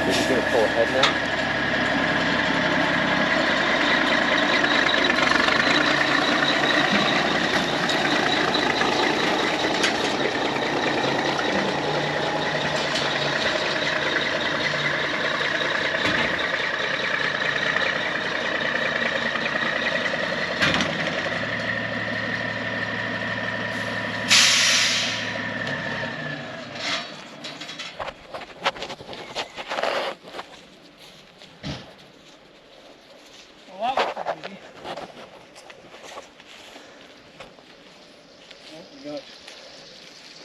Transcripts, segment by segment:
Is he going to pull ahead now?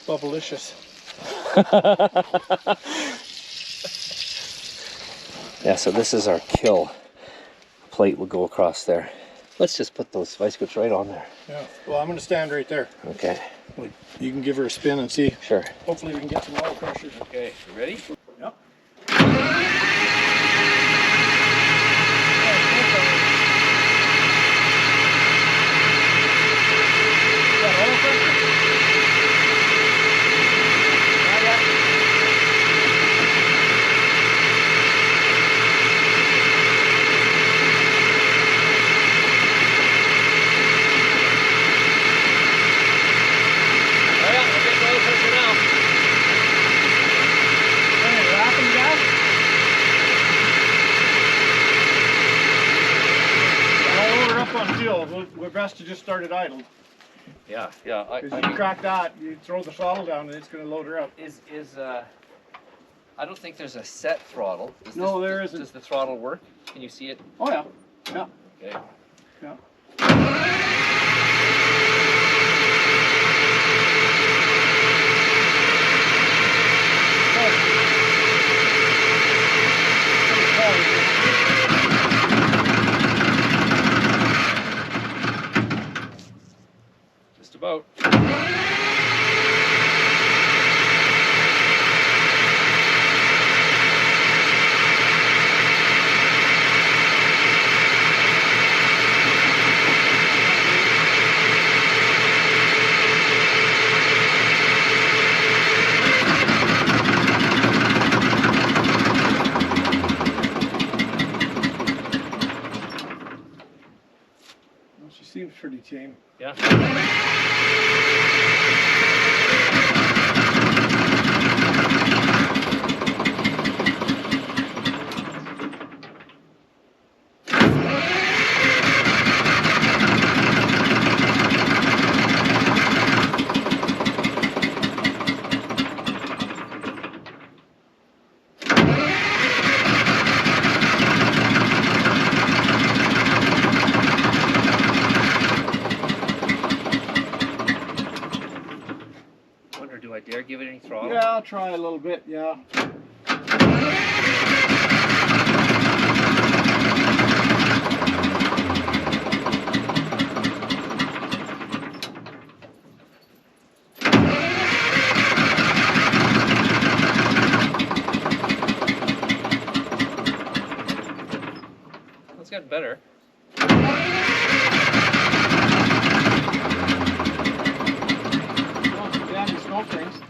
Bubblicious. Yeah, so this is our kill. Plate will go across there. Let's just put those vice grips right on there. Yeah. Well, I'm going to stand right there. Okay. You can give her a spin and see. Sure. Hopefully we can get some oil pressure. Okay, you ready? Yep. We're best to just start it idle. Yeah. Because you crack that, you throw the throttle down, and it's going to load her up. I don't think there's a set throttle. There isn't. Does the throttle work? Can you see it? Oh yeah. Yeah. Okay. Yeah. Just about. She seems pretty tame. Yeah. Do I dare give it any throttle? Yeah, I'll try a little bit, yeah. It's getting better. Things. Is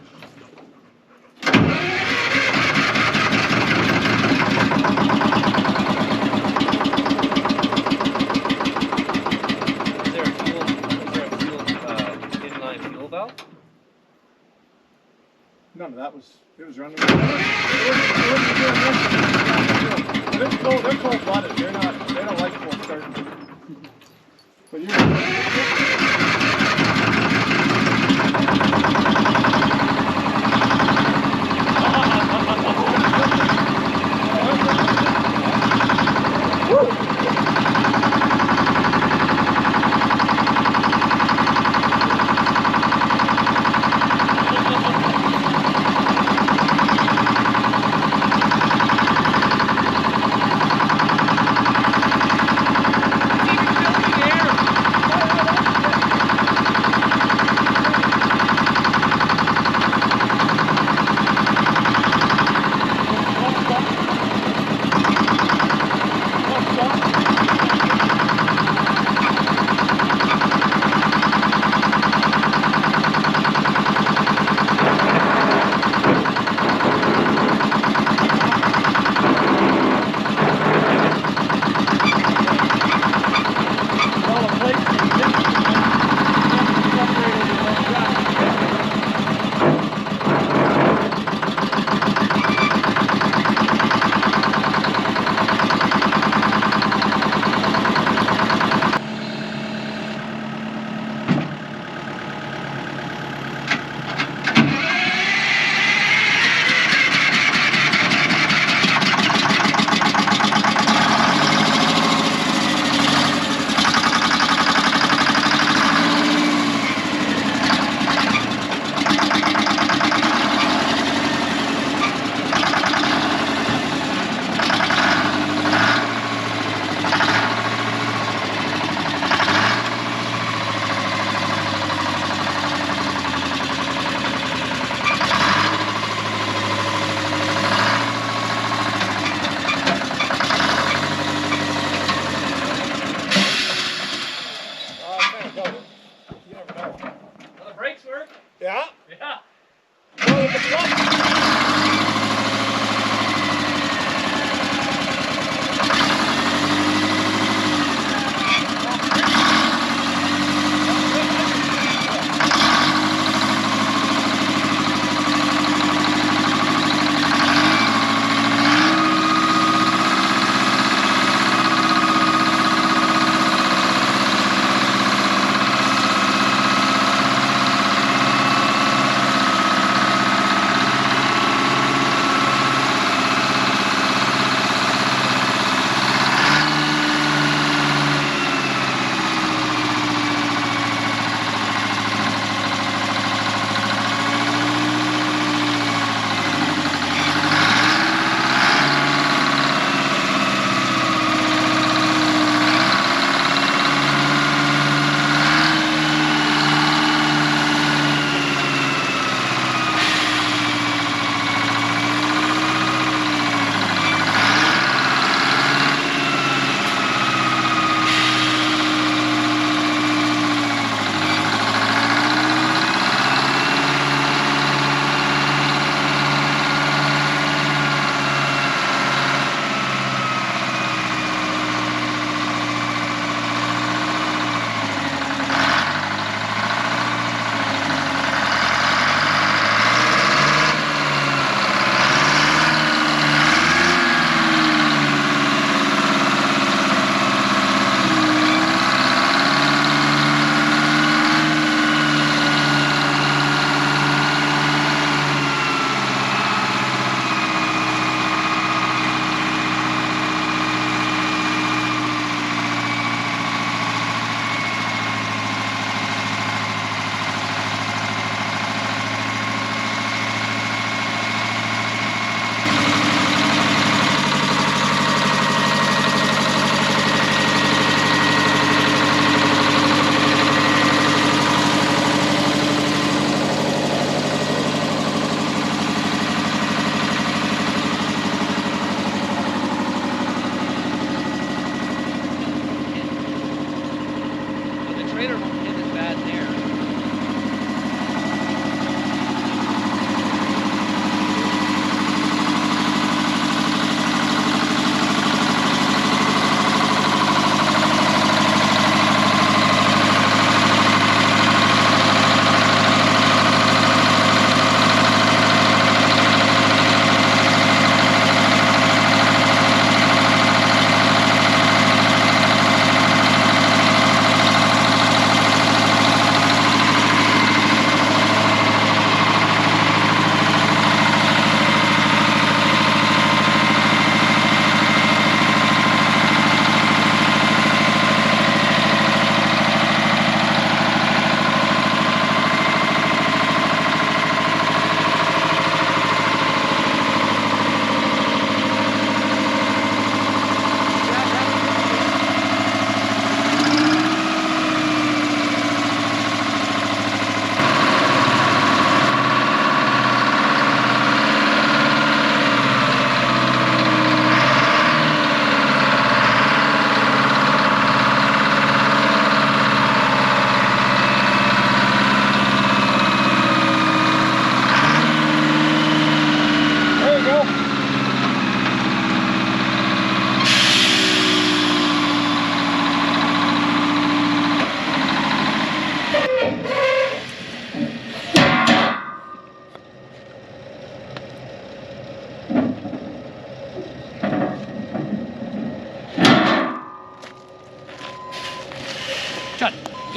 there a inline fuel valve? None of that was, it was running. They're cold-blooded. They don't like cold starting. But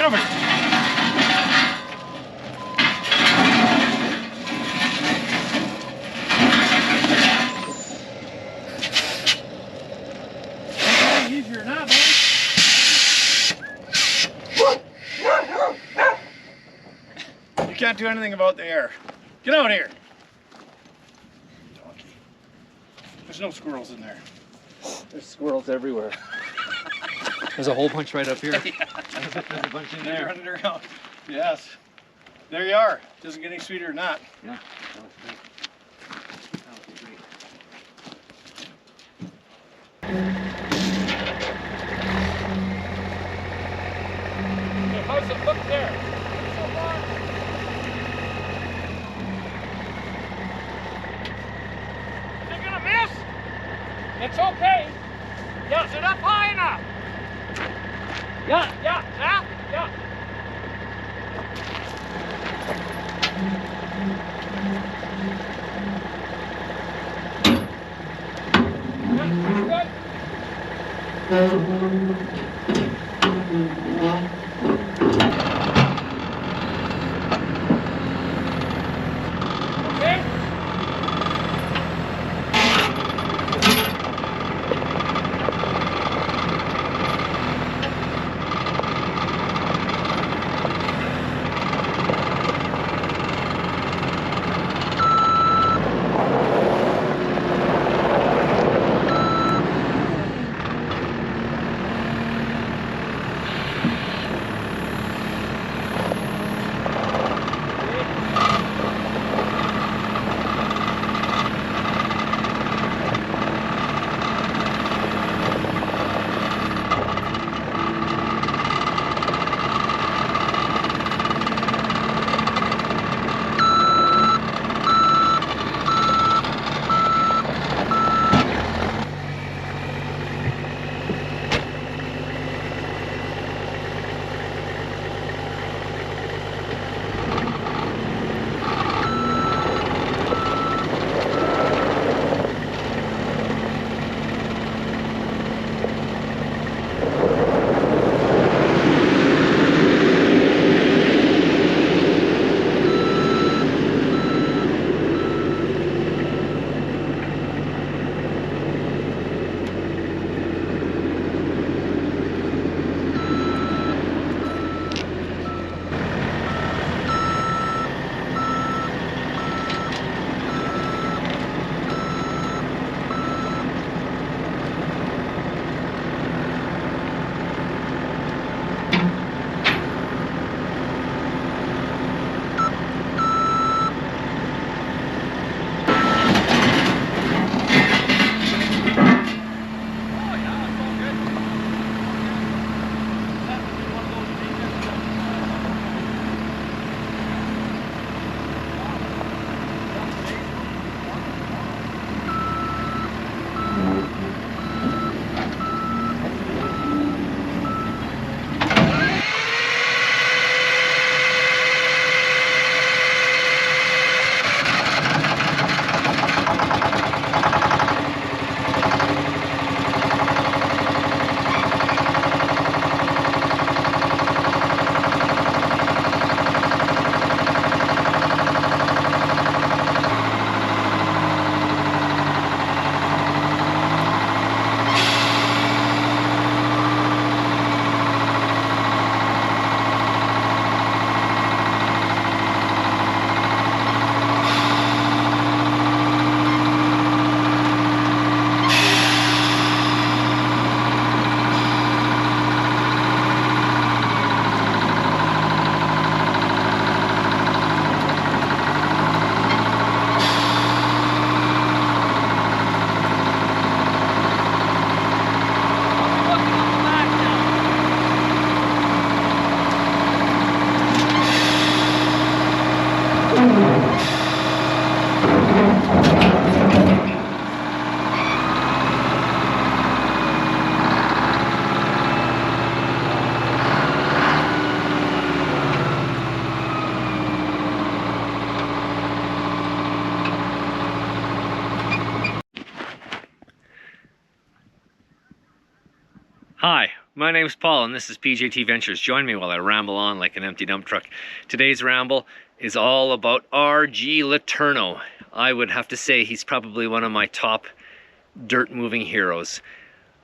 Get over here. Easier now, buddy. You can't do anything about the air. Get out here. Donkey. There's no squirrels in there. There's squirrels everywhere. There's a whole bunch right up here. Yeah. There's a bunch in They're there. running around. Yes. There you are. Doesn't get any sweeter than that. Yeah, that was great. That was great. How's it look there? So far? Is it gonna miss? It's okay. Yeah, is it up high enough? Yeah. Okay. Hi, My name's Paul and this is PJT Ventures. Join me while I ramble on like an empty dump truck. Today's ramble is all about R.G. LeTourneau. I would have to say he's probably one of my top dirt moving heroes.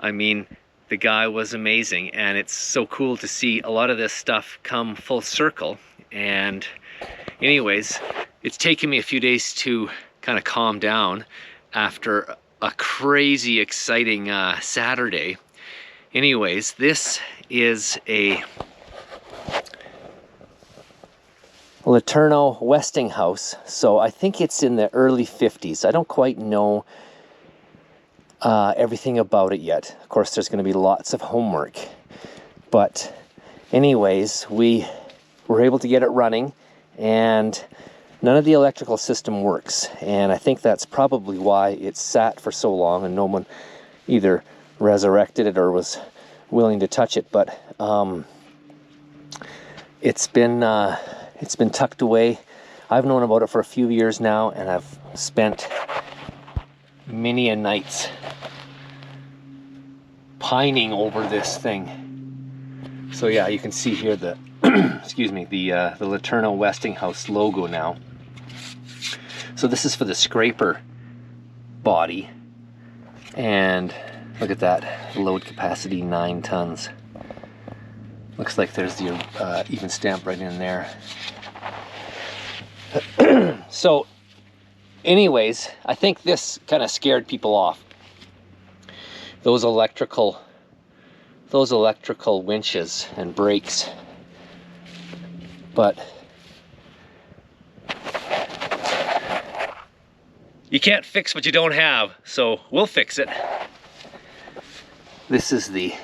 I mean, the guy was amazing, and it's so cool to see a lot of this stuff come full circle. And anyways, it's taken me a few days to kind of calm down after a crazy exciting Saturday. Anyways, this is a LeTourneau Westinghouse, so I think it's in the early 50s. I don't quite know everything about it yet. Of course, there's going to be lots of homework. But anyways, we were able to get it running, and none of the electrical system works. And I think that's probably why it sat for so long and no one either resurrected it or was willing to touch it. But it's been tucked away. I've known about it for a few years now, and I've spent many a nights pining over this thing. So yeah, you can see here the excuse me, the LeTourneau Westinghouse logo now. So this is for the scraper body, and look at that, load capacity 9 tons. Looks like there's the even stamp right in there. So anyways, I think this kind of scared people off. Those electrical winches and brakes. But you can't fix what you don't have, so we'll fix it. This is the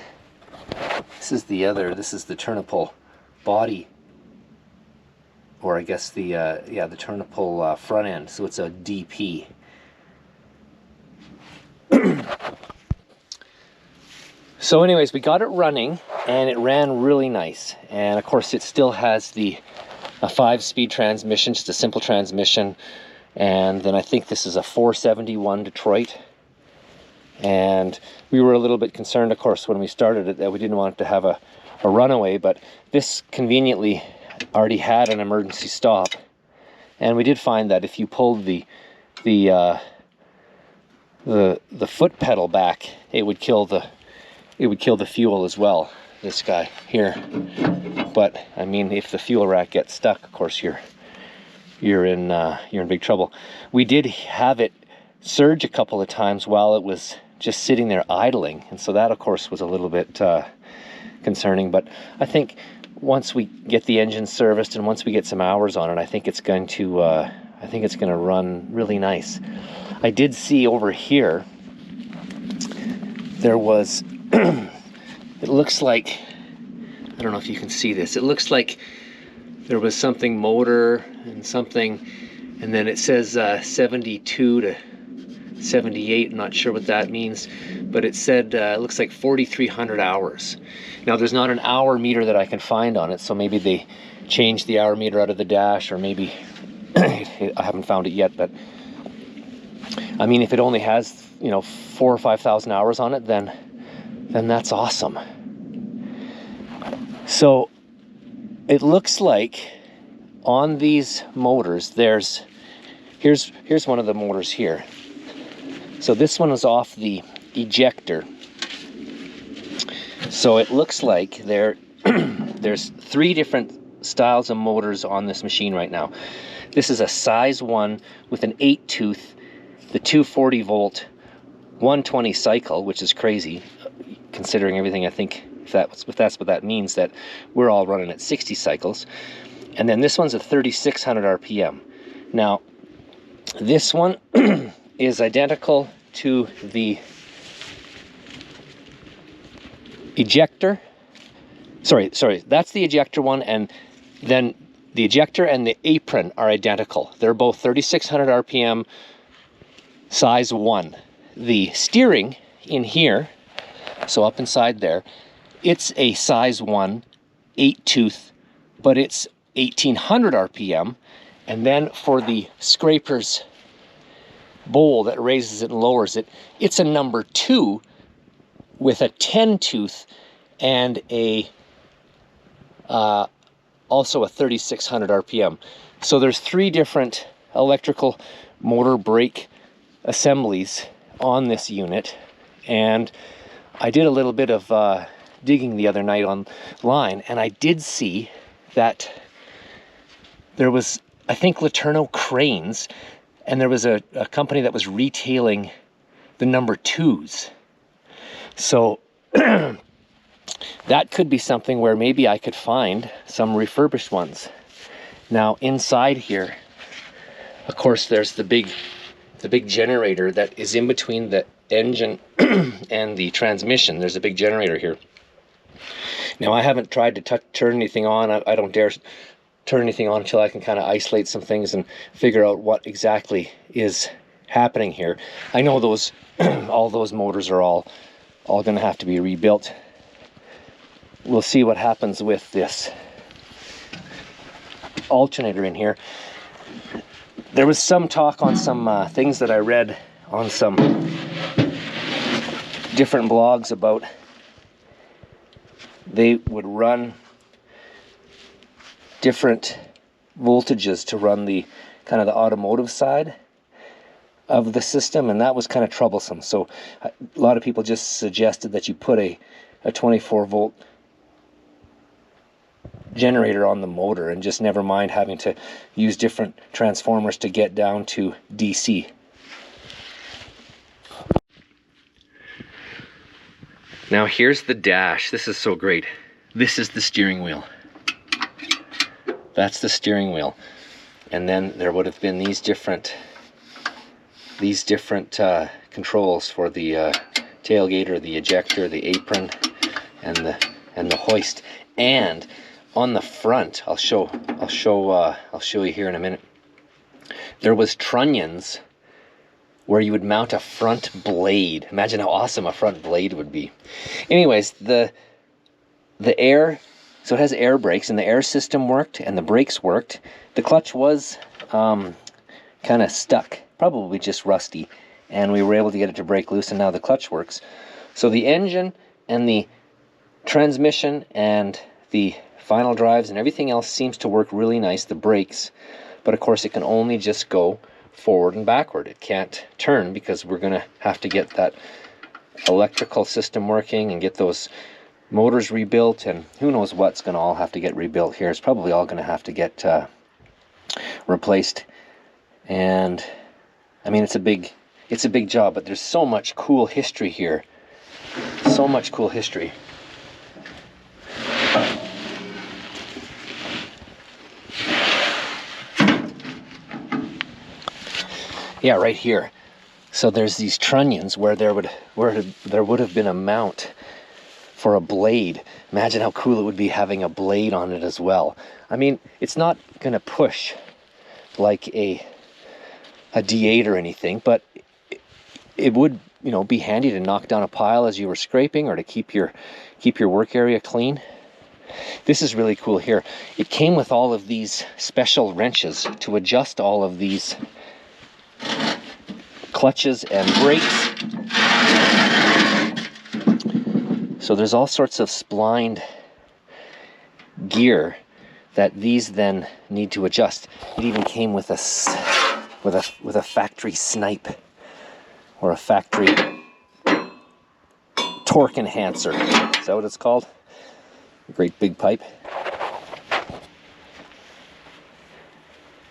Tourneau body, or I guess the Tourneau front end. So it's a DP. So anyways, we got it running, and it ran really nice. And of course, it still has a 5-speed transmission, just a simple transmission. And then I think this is a 471 Detroit. And we were a little bit concerned, of course, when we started it, that we didn't want it to have a runaway, but this conveniently already had an emergency stop. And we did find that if you pulled the foot pedal back, it would kill the fuel as well, this guy here. But I mean, if the fuel rack gets stuck, of course you're in big trouble. We did have it surge a couple of times while it was just sitting there idling, and so that of course was a little bit concerning. But I think once we get the engine serviced and once we get some hours on it, I think it's going to run really nice. I did see over here there was it looks like, I don't know if you can see this, it looks like there was something motor and something, and then it says 72 to 78. I'm not sure what that means, but it said it looks like 4,300 hours. Now there's not an hour meter that I can find on it, so maybe they changed the hour meter out of the dash, or maybe I haven't found it yet. But I mean, if it only has 4,000 or 5,000 hours on it, then that's awesome. So it looks like on these motors, here's one of the motors here. So this one is off the ejector. So it looks like there's 3 different styles of motors on this machine right now. This is a size 1 with an 8-tooth, the 240 volt, 120 cycle, which is crazy considering everything. I think if that's what that means, that we're all running at 60 cycles. And then this one's a 3,600 RPM. Now, this one is identical to the ejector. Sorry, that's the ejector one, and then the ejector and the apron are identical. They're both 3,600 RPM, size 1. The steering in here, so up inside there, it's a size 1, 8-tooth, but it's 1,800 RPM. And then for the scraper's bowl that raises it and lowers it, it's a number 2 with a 10-tooth and also a 3600 RPM. So there's 3 different electrical motor brake assemblies on this unit, and I did a little bit of digging the other night online, and I did see that there was, I think, LeTourneau cranes, and there was a company that was retailing the number 2s. So that could be something where maybe I could find some refurbished ones. Now inside here, of course, there's the big generator that is in between the engine and the transmission. There's a big generator here. Now I haven't tried to turn anything on. I don't dare turn anything on until I can kind of isolate some things and figure out what exactly is happening here. I know those all those motors are all going to have to be rebuilt. We'll see what happens with this alternator in here. There was some talk on some things that I read on some different blogs about they would run different voltages to run the kind of the automotive side of the system, and that was kind of troublesome. So a lot of people just suggested that you put a 24 volt generator on the motor and just never mind having to use different transformers to get down to DC. Now here's the dash. This is so great. This is the steering wheel. That's the steering wheel. And then there would have been these different controls for the tailgate, or the ejector, the apron, and the hoist. And on the front, I'll show you here in a minute. There was trunnions where you would mount a front blade. Imagine how awesome a front blade would be. Anyways, the air, so it has air brakes, and the air system worked, and the brakes worked. The clutch was kind of stuck, probably just rusty, and we were able to get it to break loose, and now the clutch works. So the engine and the transmission and the final drives and everything else seems to work really nice, the brakes, but of course it can only just go forward and backward. It can't turn because we're going to have to get that electrical system working and get those motors rebuilt, and who knows what's going to all have to get rebuilt here. It's probably all going to have to get replaced. And I mean, it's a big job, but there's so much cool history here. So much cool history. Yeah, right here. So there's these trunnions where there would have been a mount for a blade. Imagine how cool it would be having a blade on it as well. I mean, it's not going to push like a D8 or anything, but it would, you know, be handy to knock down a pile as you were scraping, or to keep your work area clean. This is really cool here. It came with all of these special wrenches to adjust all of these clutches and brakes. So there's all sorts of splined gear that these then need to adjust. It even came with a factory snipe, or a factory torque enhancer. Is that what it's called? A great big pipe.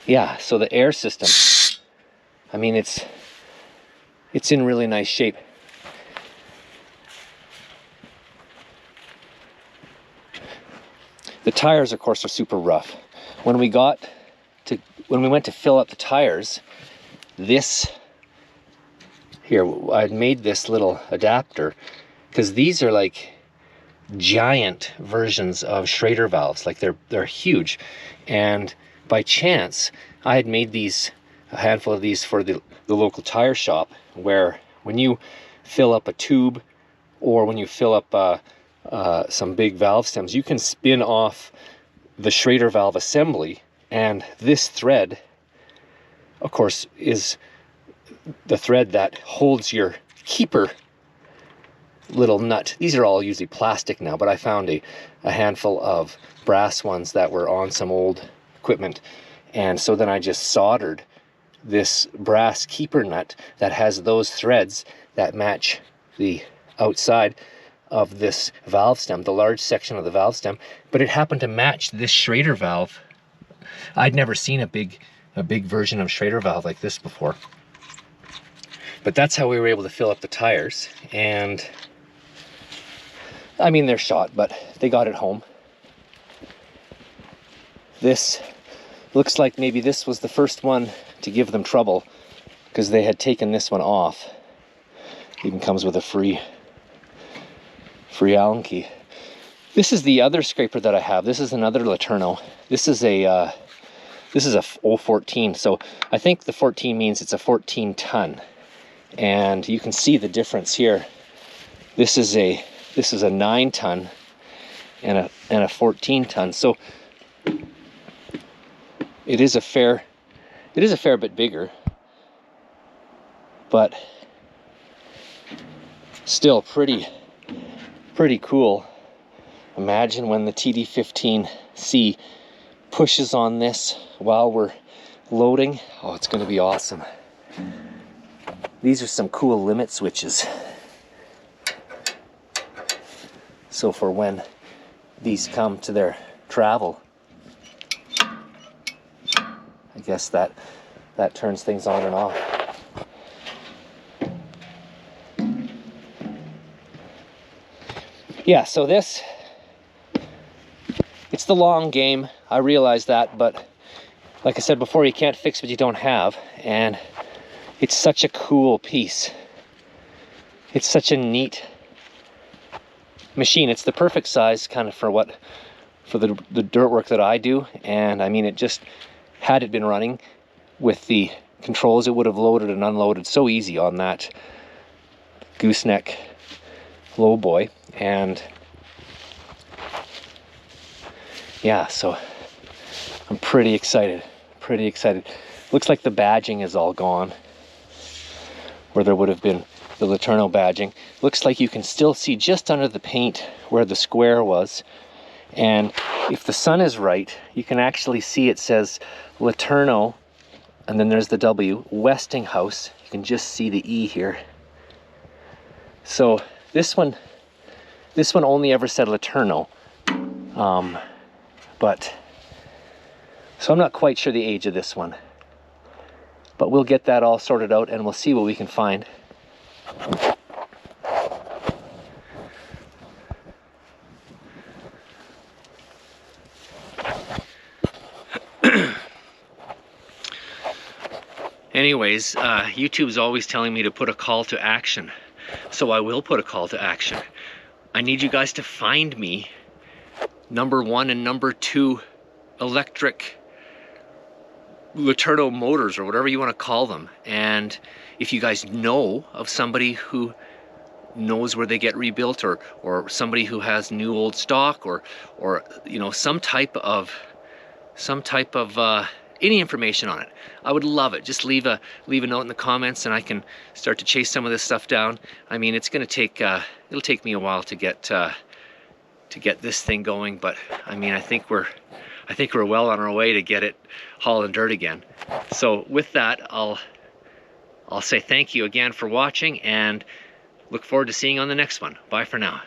Yeah, so the air system, I mean, it's in really nice shape. The tires, of course, are super rough. When we went to fill up the tires, this here, I made this little adapter, because these are like giant versions of Schrader valves. Like they're huge, and by chance I had made a handful of these for the local tire shop, where when you fill up a tube, or when you fill up some big valve stems, you can spin off the Schrader valve assembly, and this thread, of course, is the thread that holds your keeper little nut. These are all usually plastic now, but I found a handful of brass ones that were on some old equipment. And so then I just soldered this brass keeper nut that has those threads that match the outside of this valve stem, the large section of the valve stem, but it happened to match this Schrader valve. I'd never seen a big version of Schrader valve like this before. But that's how we were able to fill up the tires. And I mean, they're shot, but they got it home. This looks like maybe this was the first one to give them trouble, because they had taken this one off. Even comes with a free Allen key. This is the other scraper that I have. This is another LeTourneau. This is a 014. So I think the 14 means it's a 14 ton. And you can see the difference here. This is a 9 ton and a 14 ton. So it is a fair bit bigger, but still pretty cool. Imagine when the TD15C pushes on this while we're loading. Oh, it's going to be awesome. These are some cool limit switches. So for when these come to their travel, I guess that turns things on and off. Yeah, so it's the long game. I realize that, but like I said before, you can't fix what you don't have, and it's such a cool piece. It's such a neat machine. It's the perfect size kind of for the dirt work that I do. And I mean, it just, had it been running with the controls, it would have loaded and unloaded so easy on that gooseneck low boy. And yeah, so I'm pretty excited. Looks like the badging is all gone, where there would have been the LeTourneau badging. Looks like you can still see just under the paint where the square was. And if the sun is right, you can actually see it says LeTourneau, and then there's the W, Westinghouse. You can just see the E here. So this one only ever said LeTourneau. So I'm not quite sure the age of this one. But we'll get that all sorted out and we'll see what we can find. Anyways, YouTube's always telling me to put a call to action. So I will put a call to action. I need you guys to find me number 1 and number 2 electric LeTourneau motors, or whatever you want to call them. And if you guys know of somebody who knows where they get rebuilt, or somebody who has new old stock, or you know, some type of any information on it, I would love it. Just leave a note in the comments and I can start to chase some of this stuff down. I mean, it's going to take it'll take me a while to get this thing going, but I mean, I think we're well on our way to get it hauling dirt again. So with that, I'll say thank you again for watching and look forward to seeing you on the next one. Bye for now.